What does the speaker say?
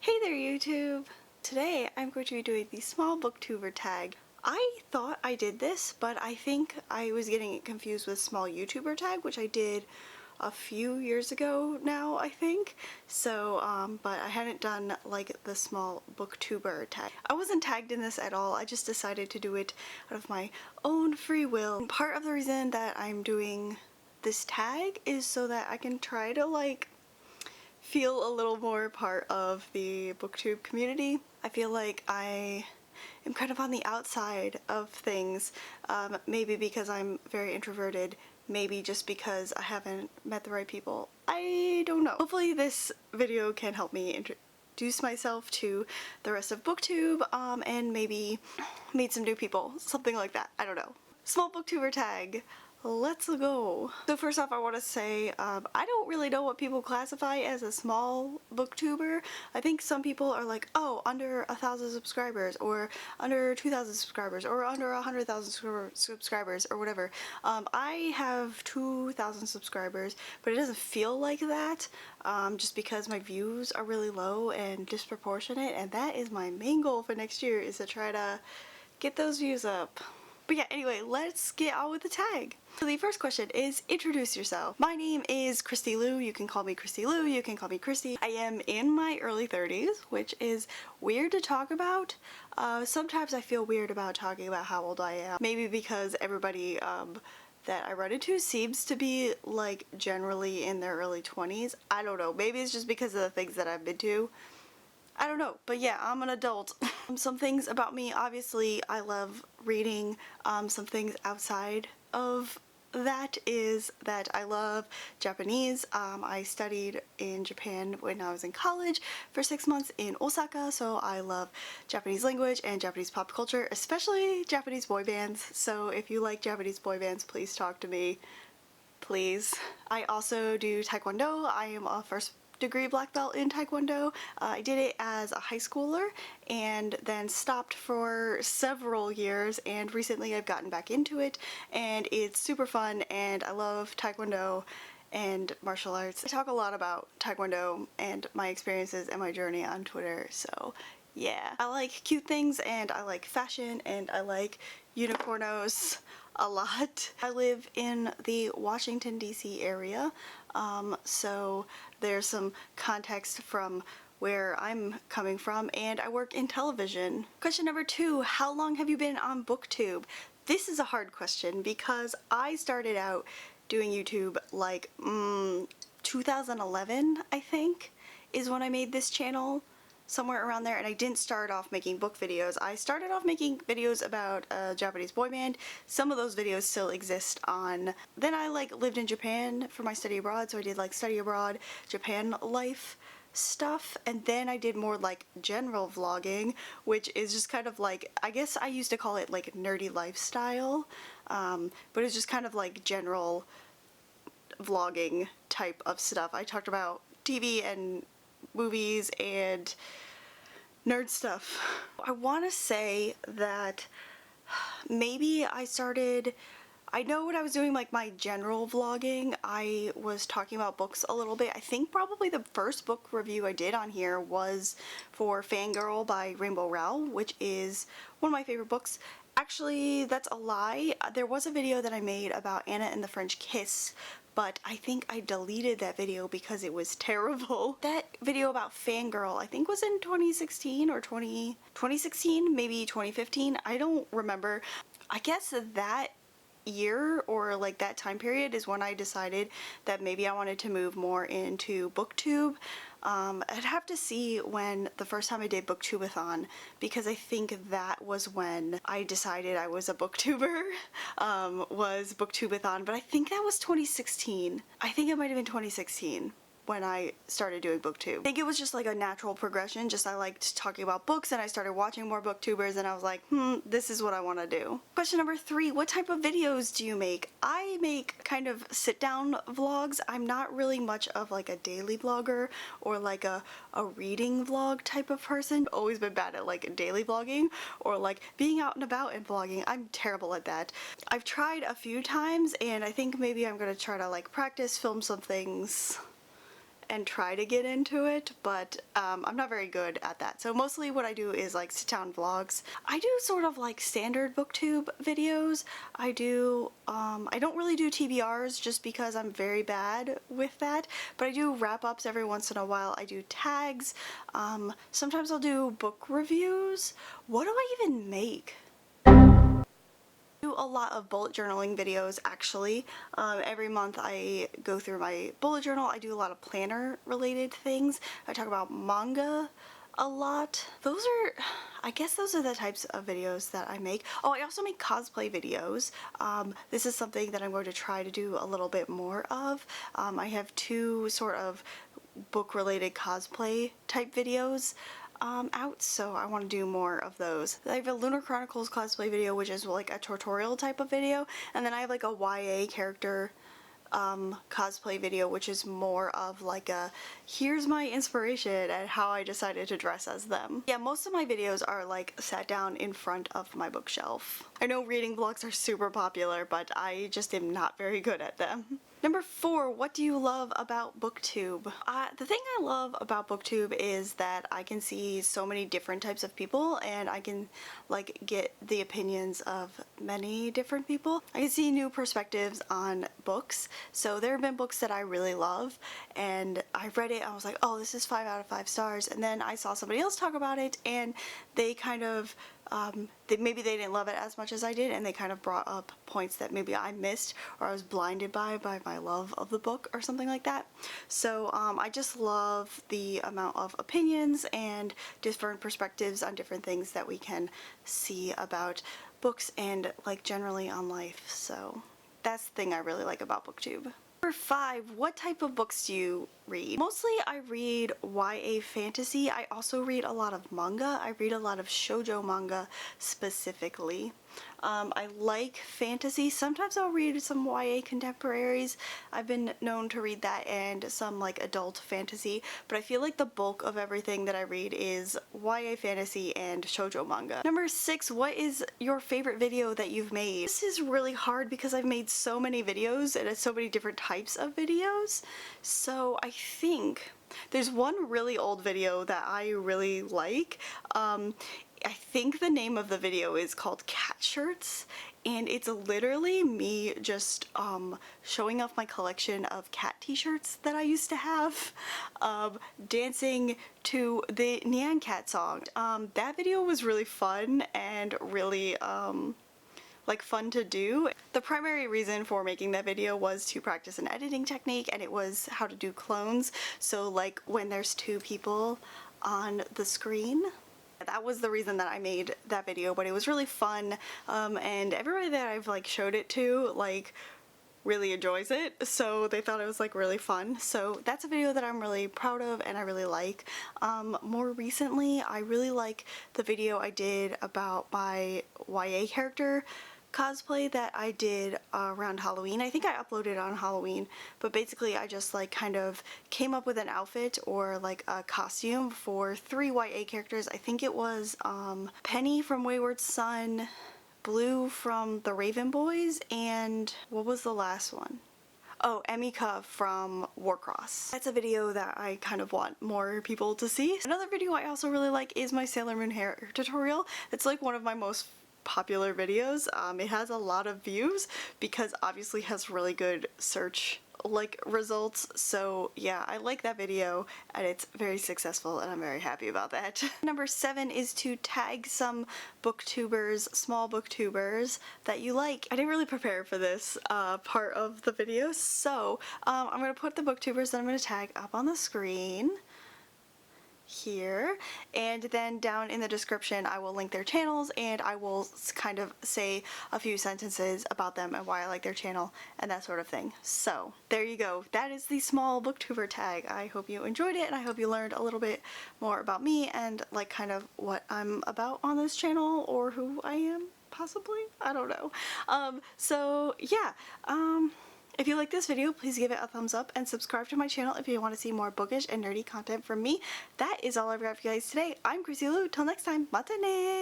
Hey there YouTube! Today I'm going to be doing the small booktuber tag. I thought I did this, but I think I was getting it confused with small YouTuber tag, which I did a few years ago now, I think. So, but I hadn't done like the small booktuber tag. I wasn't tagged in this at all, I just decided to do it out of my own free will. And part of the reason that I'm doing this tag is so that I can try to like feel a little more part of the booktube community. I feel like I am kind of on the outside of things, maybe because I'm very introverted, maybe just because I haven't met the right people. I don't know. Hopefully this video can help me introduce myself to the rest of booktube and maybe meet some new people, something like that. I don't know. Small booktuber tag. Let's go! So first off, I want to say I don't really know what people classify as a small booktuber. I think some people are like, oh, under 1,000 subscribers, or under 2,000 subscribers, or under 100,000 subscribers, or whatever. I have 2,000 subscribers, but it doesn't feel like that just because my views are really low and disproportionate, and that is my main goal for next year, is to try to get those views up. But yeah, anyway, let's get on with the tag. So the first question is, introduce yourself. My name is Christy Lou. You can call me Christy Lou, you can call me Christy. I am in my early 30s, which is weird to talk about. Sometimes I feel weird about talking about how old I am. Maybe because everybody that I run into seems to be like generally in their early 20s. I don't know. Maybe it's just because of the things that I've been to. I don't know, but yeah, I'm an adult. Some things about me, obviously, I love reading. Some things outside of that is that I love Japanese. I studied in Japan when I was in college for 6 months in Osaka, so I love Japanese language and Japanese pop culture, especially Japanese boy bands. So if you like Japanese boy bands, please talk to me, please. I also do Taekwondo. I am a first degree black belt in Taekwondo. I did it as a high schooler and then stopped for several years, and recently I've gotten back into it and it's super fun and I love Taekwondo and martial arts. I talk a lot about Taekwondo and my experiences and my journey on Twitter, so yeah. I like cute things and I like fashion and I like unicornos a lot. I live in the Washington DC area, so there's some context from where I'm coming from, and I work in television. Question number 2, how long have you been on Booktube? This is a hard question because I started out doing YouTube like 2011, I think, is when I made this channel. Somewhere around there, and I didn't start off making book videos. I started off making videos about a Japanese boy band. Some of those videos still exist on. Then I like lived in Japan for my study abroad, so I did like study abroad, Japan life stuff, and then I did more like general vlogging, which is just kind of like, I guess I used to call it like nerdy lifestyle, but it's just kind of like general vlogging type of stuff. I talked about TV and movies and nerd stuff. I want to say that maybe I know when I was doing like my general vlogging, I was talking about books a little bit. I think probably the first book review I did on here was for Fangirl by Rainbow Rowell, which is one of my favorite books. Actually, that's a lie. There was a video that I made about Anna and the French Kiss, but I think I deleted that video because it was terrible. That video about Fangirl, I think was in 2016 or 2016, maybe 2015. I don't remember. I guess that year or like that time period is when I decided that maybe I wanted to move more into Booktube. I'd have to see when the first time I did Booktubeathon, because I think that was when I decided I was a booktuber, was Booktubeathon, but I think that was 2016. I think it might have been 2016 when I started doing Booktube. I think it was just like a natural progression, just I liked talking about books and I started watching more booktubers and I was like, this is what I want to do. Question number 3, what type of videos do you make? I make kind of sit down vlogs. I'm not really much of like a daily vlogger or like a reading vlog type of person. I've always been bad at like daily vlogging or like being out and about and vlogging. I'm terrible at that. I've tried a few times and I think maybe I'm gonna try to like practice, film some things, and try to get into it, but I'm not very good at that. So mostly what I do is like sit down vlogs. I do sort of like standard booktube videos. I don't really do TBRs just because I'm very bad with that, but I do wrap ups every once in a while. I do tags. Sometimes I'll do book reviews. What do I even make? Do a lot of bullet journaling videos actually. Every month I go through my bullet journal. I do a lot of planner related things. I talk about manga a lot. I guess those are the types of videos that I make. Oh, I also make cosplay videos. This is something that I'm going to try to do a little bit more of. I have 2 sort of book related cosplay type videos out, so I want to do more of those. I have a Lunar Chronicles cosplay video, which is like a tutorial type of video, and then I have like a YA character cosplay video, which is more of like a here's my inspiration and how I decided to dress as them. Yeah, most of my videos are like sat down in front of my bookshelf. I know reading vlogs are super popular, but I just am not very good at them. Number 4, what do you love about Booktube? The thing I love about Booktube is that I can see so many different types of people, and I can like get the opinions of many different people. I can see new perspectives on books. So there have been books that I really love, and I read it and I was like, oh, this is 5 out of 5 stars, and then I saw somebody else talk about it and they kind of maybe they didn't love it as much as I did, and they kind of brought up points that maybe I missed or I was blinded by my love of the book or something like that. So I just love the amount of opinions and different perspectives on different things that we can see about books and like generally on life. So that's the thing I really like about Booktube. Number 5, what type of books do you read? Mostly I read YA fantasy. I also read a lot of manga. I read a lot of shoujo manga specifically. I like fantasy. Sometimes I'll read some YA contemporaries. I've been known to read that and some like adult fantasy, but I feel like the bulk of everything that I read is YA fantasy and shoujo manga. Number 6, what is your favorite video that you've made? This is really hard because I've made so many videos and it's so many different types of videos. So I think there's one really old video that I really like. I think the name of the video is called Cat Shirts, and it's literally me just showing off my collection of cat t-shirts that I used to have, dancing to the Nyan Cat song. That video was really fun and really like fun to do. The primary reason for making that video was to practice an editing technique, and it was how to do clones. So like when there's 2 people on the screen. That was the reason that I made that video, but it was really fun, and everybody that I've like showed it to like really enjoys it, so they thought it was like really fun. So that's a video that I'm really proud of and I really like. More recently, I really like the video I did about my YA character cosplay that I did around Halloween. I think I uploaded on Halloween, but basically I just like kind of came up with an outfit or like a costume for 3 YA characters. I think it was Penny from Wayward Son, Blue from the Raven Boys, and what was the last one? Oh, Emika from Warcross. That's a video that I kind of want more people to see. Another video I also really like is my Sailor Moon hair tutorial. It's like one of my most popular videos. It has a lot of views because obviously it has really good search like results, so yeah, I like that video and it's very successful and I'm very happy about that. Number 7 is to tag some booktubers, small booktubers that you like. I didn't really prepare for this part of the video, so I'm gonna put the booktubers that I'm gonna tag up on the screen here, and then down in the description I will link their channels and I will kind of say a few sentences about them and why I like their channel and that sort of thing. So there you go. That is the small booktuber tag. I hope you enjoyed it and I hope you learned a little bit more about me and like kind of what I'm about on this channel, or who I am possibly. I don't know. So yeah, if you like this video, please give it a thumbs up and subscribe to my channel if you want to see more bookish and nerdy content from me. That is all I've got for you guys today. I'm Chrissy Lou. Till next time, matane!